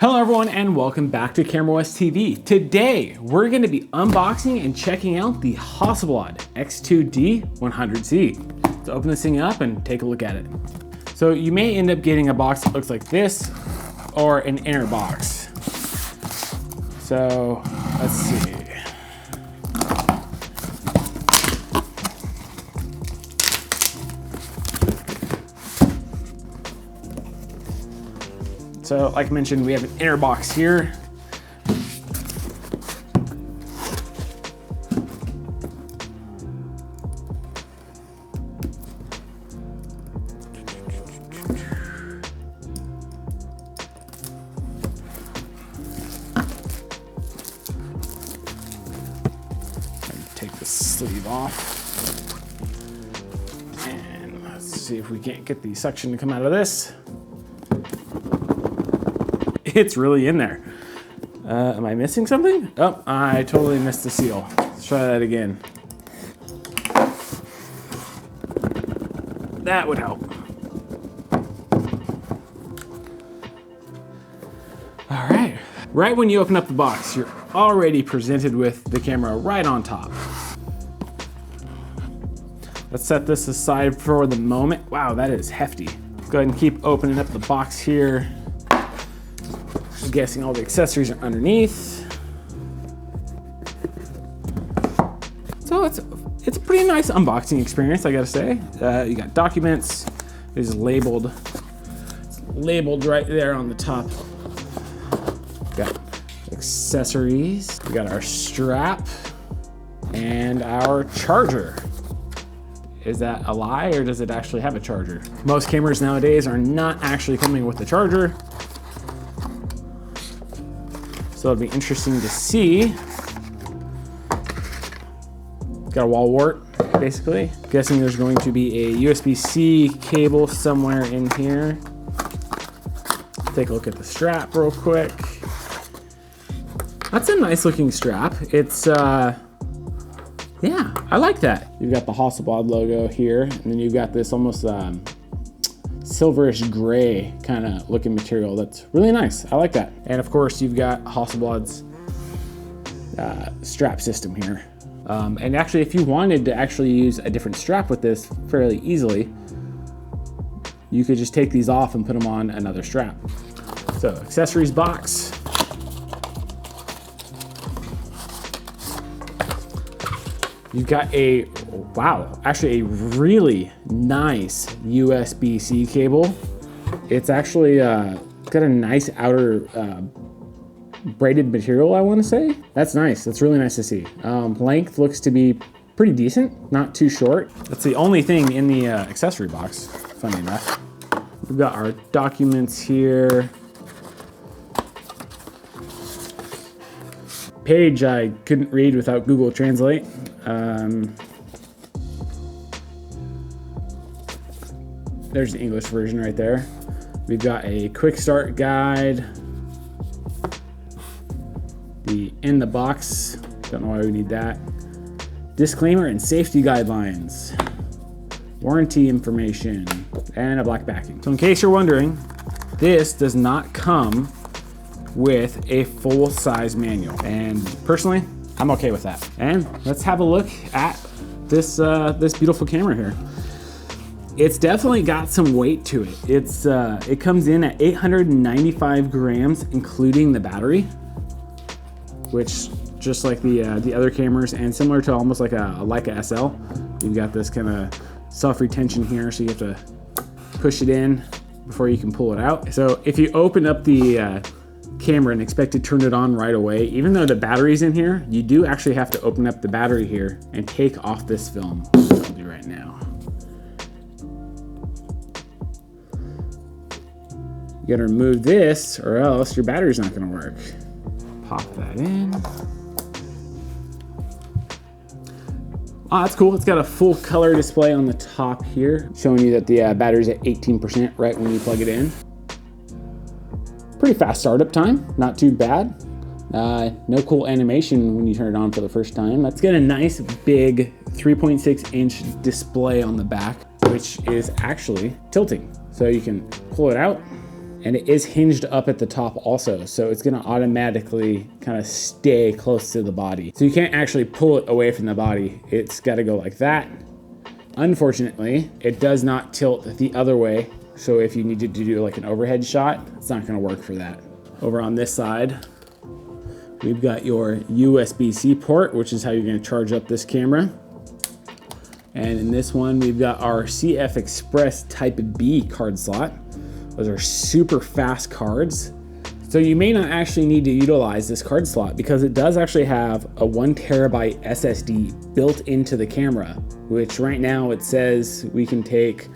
Hello everyone and welcome back to CameraOS TV. Today we're going to be unboxing and checking out the Hasselblad X2D 100c. Let's open this thing up and take a look at it. So you may end up getting a box that looks like this or an inner box. So let's see. So like I mentioned, we have an inner box here. Take the sleeve off. And let's see if we can't get the suction to come out of this. It's really in there. Am I missing something? Oh, I totally missed the seal. Let's try that again. That would help. All right. Right when you open up the box, you're already presented with the camera right on top. Let's set this aside for the moment. Wow, that is hefty. Let's go ahead and keep opening up the box here. I'm guessing all the accessories are underneath. So it's a pretty nice unboxing experience, I gotta say. You got documents. It's labeled right there on the top. Got accessories. We got our strap and our charger. Is that a lie or does it actually have a charger? Most cameras nowadays are not actually coming with a charger. So it'll be interesting to see. Got a wall wart, basically. Guessing there's going to be a USB-C cable somewhere in here. Take a look at the strap real quick. That's a nice looking strap. It's, yeah, I like that. You've got the Hasselblad logo here, and then you've got this almost silverish gray kind of looking material that's really nice. I like that. And of course you've got Hasselblad's strap system here. And actually if you wanted to actually use a different strap with this fairly easily, you could just take these off and put them on another strap. So accessories box. You've got a, wow, actually a really nice USB-C cable. It's actually got a nice outer braided material, I want to say. That's nice. That's really nice to see. Length looks to be pretty decent, not too short. That's the only thing in the accessory box, funny enough. We've got our documents here. Page I couldn't read without Google Translate. There's the English version right there. We've got a quick start guide. The in the box, don't know why we need that. Disclaimer and safety guidelines. Warranty information, and a black backing. So in case you're wondering, this does not come with a full-size manual. And personally, I'm okay with that. And let's have a look at this this beautiful camera here. It's definitely got some weight to it. It comes in at 895 grams, including the battery, which just like the other cameras and similar to almost like a Leica SL, you've got this kind of self-retention here, so you have to push it in before you can pull it out. So if you open up the camera and expect to turn it on right away, even though the battery's in here, you do actually have to open up the battery here and take off this film. I'll do right now. You gotta remove this or else your battery's not gonna work. Pop that in. Oh, that's cool. It's got a full color display on the top here, showing you that the battery's at 18% right when you plug it in. Pretty fast startup time, not too bad. No cool animation when you turn it on for the first time. It's got a nice big 3.6-inch display on the back, which is actually tilting. So you can pull it out And it is hinged up at the top also, so it's gonna automatically kind of stay close to the body. So you can't actually pull it away from the body. It's gotta go like that. Unfortunately, it does not tilt the other way. So if you needed to do like an overhead shot, it's not gonna work for that. Over on this side, we've got your USB-C port, which is how you're gonna charge up this camera. And in this one, we've got our CF Express Type B card slot. Those are super fast cards. So you may not actually need to utilize this card slot because it does actually have a 1 terabyte SSD built into the camera, which right now it says we can take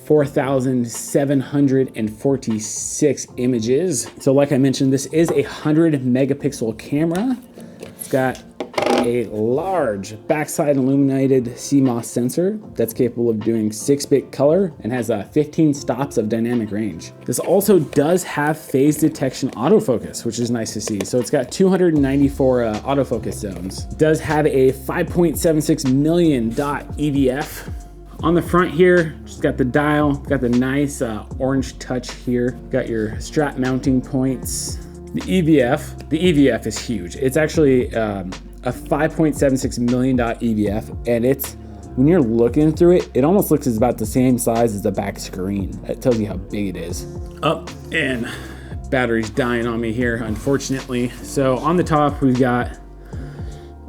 4,746 images. So like I mentioned, this is a 100 megapixel camera. It's got a large backside illuminated CMOS sensor that's capable of doing 6-bit color and has 15 stops of dynamic range. This also does have phase detection autofocus, which is nice to see. So it's got 294 autofocus zones. It does have a 5.76 million dot EVF. On the front here, just got the dial, got the nice orange touch here, got your strap mounting points. The EVF is huge. It's actually a 5.76 million dot EVF, and it's, when you're looking through it, it almost looks as about the same size as the back screen. That tells you how big it is. And battery's dying on me here, unfortunately. So on the top, we've got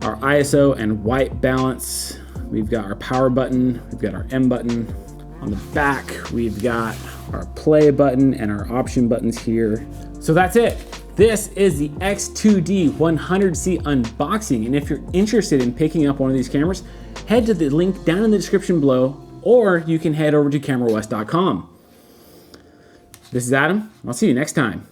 our ISO and white balance. We've got our power button, we've got our M button. On the back, we've got our play button and our option buttons here. So that's it. This is the X2D 100c unboxing, and if you're interested in picking up one of these cameras, head to the link down in the description below, or you can head over to camerawest.com. This is Adam. I'll see you next time.